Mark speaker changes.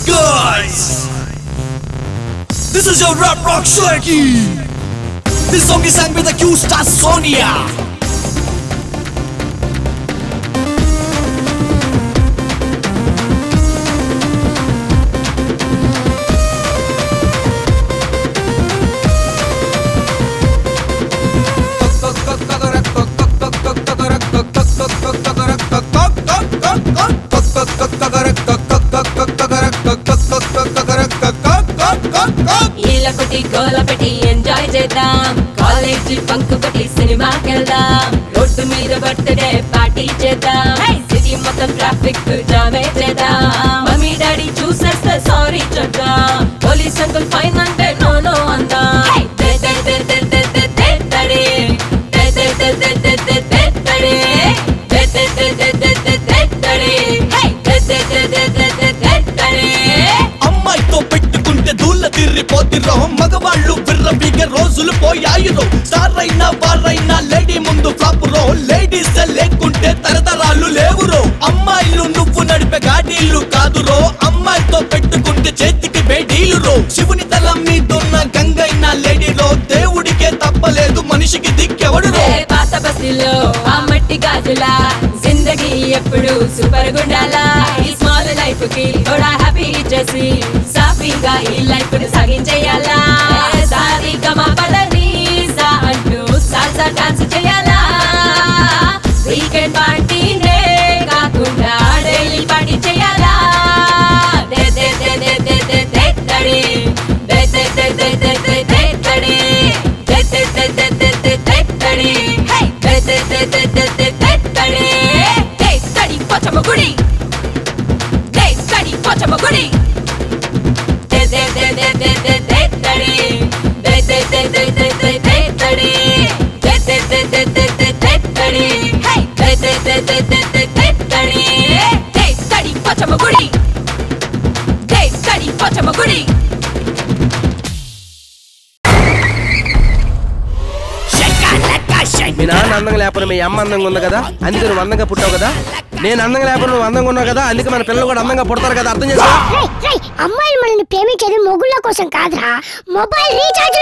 Speaker 1: guys, this is your rap rock Shaggy. This song is sang with the Q star Sonia.
Speaker 2: గోలపెట్టి enjoy చేద్దాం, college bunk కొట్టి సినిమాకి వెళ్దాం, road మీద birthday party చేద్దాం, city మొత్తం ట్రాఫిక్ జామే చేద్దాం, మమ్మీ డాడీ చూసేస్తే సారీ చెప్దాం, పోలీస్ అంకుల్ ఫైన్ అంటే నో నో అందాం.
Speaker 1: అమ్మాయితో పెట్టుకుంటే దూళ్ళ తిరిగిపోతిరో, మగవాళ్ళు విర్రబీగే రోజులు పోయాయిరో, స్టార్ అయినా వారైనా లేడీ ముందు ఫ్లాపురో, లేడీస్ లేకుంటే తరతరాలు లేవురో, అమ్మాయిలు నువ్వు నడిపే గాడీలు కాదురో, అమ్మాయితో పెట్టుకుంటే చేతికి బేడీలు రో, శివుని తలం మీదున్న గంగైనా లేడీరో, దేవుడికే తప్పలేదు మనిషికి దిక్కెవడు రో.
Speaker 2: పాత బస్సులో ఆ మట్టి గాజులా జిందగీ ఎప్పుడు సూపర్ గుండాలా, ఈ స్మాల్ లైఫ్ కి కూడా హ్యాపీ ఇచ్చేసి సాఫీగా ఈ లైఫ్ ని సాగించేయాలా, సారీ గమా పదని సా అంటూ సాల్సా డాన్స్ చేయాలా, వీకెండ్ పార్టీనే కాకుండా డైలీ పార్టీ చేయాలా. దే దే దే దే దే దే దే తడి దే దే దే దే దే దే దే తడి దే దే దే దే దే దే దే తడి హే దే దే దే దే దే దే దే తడి దే తడి పోచమ్మ గుడి దే తడి పోచమ్మ గుడి దే దే దే దే దే దే దే తడి దే దే దే దే దే దే దే తడి దే దే దే దే దే దే దే తడి హే దే దే దే దే దే దే దే తడి దే తడి పోచమ్మ గుడి దే తడి పోచమ్మ గుడి.
Speaker 3: మీ నాన్న అందంగా లేకపోతే మీ అమ్మ అందంగా ఉంది కదా, అందుకే నువ్వు అందంగా పుట్టావు కదా, నేను అందంగా లేకపోతే నువ్వు అందంగా ఉన్నావు కదా, అందుకే మన పిల్లలు కూడా అందంగా పుడతారు కదా, అర్థం చేసుకో.
Speaker 4: అమ్మాయిలు మనల్ని ప్రేమించేది మొగుళ్ళ కోసం కాదురా, మొబైల్ రీఛార్జ్